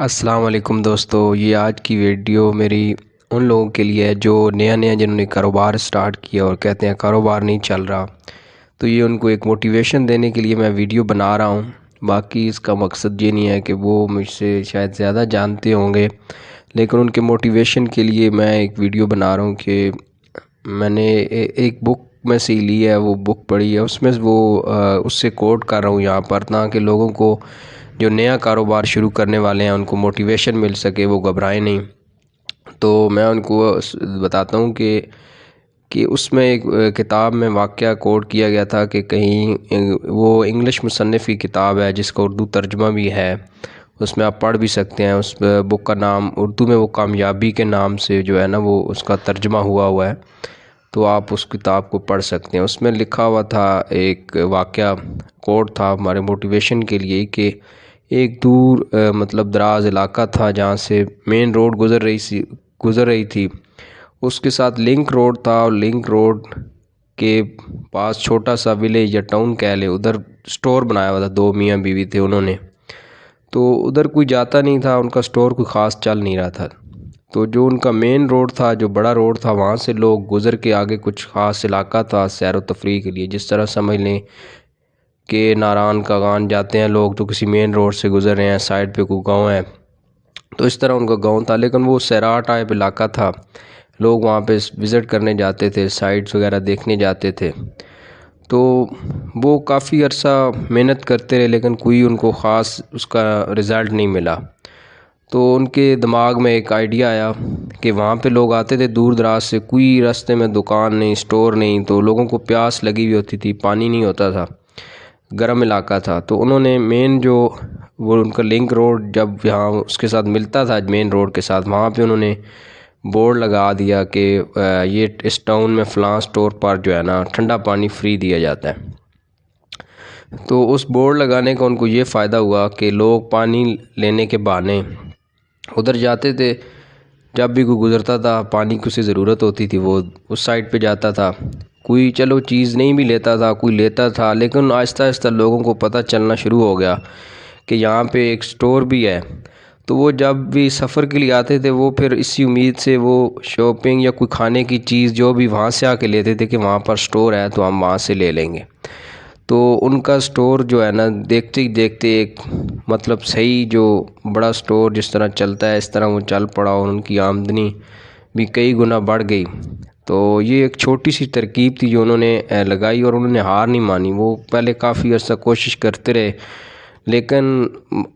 السلام علیکم دوستو، یہ آج کی ویڈیو میری ان لوگوں کے لیے ہے جو نیا جنہوں نے کاروبار سٹارٹ کیا اور کہتے ہیں کاروبار نہیں چل رہا، تو یہ ان کو ایک موٹیویشن دینے کے لیے میں ویڈیو بنا رہا ہوں۔ باقی اس کا مقصد یہ نہیں ہے کہ وہ مجھ سے شاید زیادہ جانتے ہوں گے، لیکن ان کے موٹیویشن کے لیے میں ایک ویڈیو بنا رہا ہوں کہ میں نے ایک بک میں سے لی ہے، وہ بک پڑھی ہے، اس میں اس سے کوٹ کر رہا ہوں یہاں پر، تاکہ لوگوں کو جو نیا کاروبار شروع کرنے والے ہیں ان کو موٹیویشن مل سکے، وہ گھبرائیں نہیں۔ تو میں ان کو بتاتا ہوں کہ اس میں ایک کتاب میں واقعہ کوٹ کیا گیا تھا کہ کہیں وہ انگلش مصنف کی کتاب ہے جس کا اردو ترجمہ بھی ہے، اس میں آپ پڑھ بھی سکتے ہیں۔ اس بک کا نام اردو میں وہ کامیابی کے نام سے جو ہے نا وہ اس کا ترجمہ ہوا ہے، تو آپ اس کتاب کو پڑھ سکتے ہیں۔ اس میں لکھا ہوا تھا ایک واقعہ کوٹ تھا ہمارے موٹیویشن کے لیے کہ ایک دور دراز علاقہ تھا جہاں سے مین روڈ گزر رہی تھی، اس کے ساتھ لنک روڈ تھا، اور لنک روڈ کے پاس چھوٹا سا ولیج یا ٹاؤن کہہ لے، ادھر سٹور بنایا ہوا تھا، دو میاں بیوی تھے انہوں نے، تو ادھر کوئی جاتا نہیں تھا، ان کا سٹور کوئی خاص چل نہیں رہا تھا۔ تو جو ان کا مین روڈ تھا، جو بڑا روڈ تھا، وہاں سے لوگ گزر کے آگے کچھ خاص علاقہ تھا سیر و تفریح کے لیے، جس طرح سمجھ لیں کہ ناران کاغان جاتے ہیں لوگ تو کسی مین روڈ سے گزر رہے ہیں، سائڈ پہ کوئی گاؤں ہے، تو اس طرح ان کا گاؤں تھا، لیکن وہ سیرا ٹائپ علاقہ تھا، لوگ وہاں پہ وزٹ کرنے جاتے تھے، سائٹس وغیرہ دیکھنے جاتے تھے۔ تو وہ کافی عرصہ محنت کرتے رہے، لیکن کوئی ان کو خاص اس کا رزلٹ نہیں ملا۔ تو ان کے دماغ میں ایک آئیڈیا آیا کہ وہاں پہ لوگ آتے تھے دور دراز سے، کوئی راستے میں دکان نہیں، سٹور نہیں، تو لوگوں کو پیاس لگی ہوئی ہوتی تھی، پانی نہیں ہوتا تھا، گرم علاقہ تھا، تو انہوں نے مین جو وہ ان کا لنک روڈ جب یہاں اس کے ساتھ ملتا تھا مین روڈ کے ساتھ، وہاں پہ انہوں نے بورڈ لگا دیا کہ یہ اس ٹاؤن میں فلاں سٹور پر جو ہے نا ٹھنڈا پانی فری دیا جاتا ہے۔ تو اس بورڈ لگانے کا ان کو یہ فائدہ ہوا کہ لوگ پانی لینے کے بہانے ادھر جاتے تھے، جب بھی کوئی گزرتا تھا پانی کی اسے ضرورت ہوتی تھی وہ اس سائڈ پہ جاتا تھا، کوئی چلو چیز نہیں بھی لیتا تھا، کوئی لیتا تھا، لیکن آہستہ آہستہ لوگوں کو پتہ چلنا شروع ہو گیا کہ یہاں پہ ایک سٹور بھی ہے، تو وہ جب بھی سفر کے لیے آتے تھے وہ پھر اسی امید سے وہ شاپنگ یا کوئی کھانے کی چیز جو بھی وہاں سے آ کے لیتے تھے کہ وہاں پر سٹور ہے تو ہم وہاں سے لے لیں گے۔ تو ان کا سٹور جو ہے نا دیکھتے ہی دیکھتے ایک صحیح جو بڑا سٹور جس طرح چلتا ہے اس طرح وہ چل پڑا، اور ان کی آمدنی بھی کئی گنا بڑھ گئی۔ تو یہ ایک چھوٹی سی ترکیب تھی جو انہوں نے لگائی، اور انہوں نے ہار نہیں مانی، وہ پہلے کافی عرصہ کوشش کرتے رہے، لیکن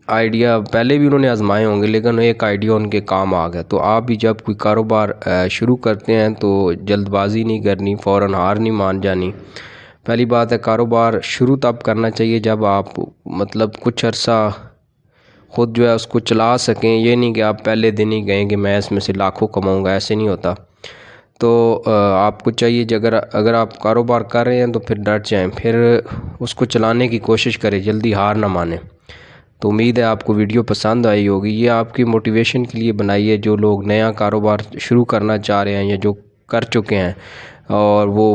آئیڈیا پہلے بھی انہوں نے آزمائے ہوں گے، لیکن ایک آئیڈیا ان کے کام آ گیا۔ تو آپ بھی جب کوئی کاروبار شروع کرتے ہیں تو جلد بازی نہیں کرنی، فوراً ہار نہیں مان جانی۔ پہلی بات ہے کاروبار شروع تب کرنا چاہیے جب آپ کچھ عرصہ خود جو ہے اس کو چلا سکیں، یہ نہیں کہ آپ پہلے دن ہی کہیں کہ میں اس میں سے لاکھوں کماؤں گا، ایسے نہیں ہوتا۔ تو آپ کو چاہیے کہ اگر آپ کاروبار کر رہے ہیں تو پھر ڈٹ جائیں، پھر اس کو چلانے کی کوشش کریں، جلدی ہار نہ مانیں۔ تو امید ہے آپ کو ویڈیو پسند آئی ہوگی، یہ آپ کی موٹیویشن کے لیے بنائی ہے جو لوگ نیا کاروبار شروع کرنا چاہ رہے ہیں یا جو کر چکے ہیں اور وہ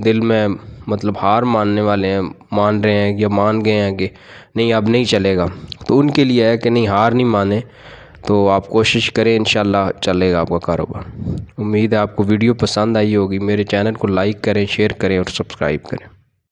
دل میں ہار ماننے والے ہیں، مان رہے ہیں یا مان گئے ہیں کہ نہیں اب نہیں چلے گا، تو ان کے لیے ہے کہ نہیں، ہار نہیں مانیں، تو آپ کوشش کریں، انشاءاللہ چلے گا آپ کا کاروبار۔ امید ہے آپ کو ویڈیو پسند آئی ہوگی، میرے چینل کو لائک کریں، شیئر کریں اور سبسکرائب کریں۔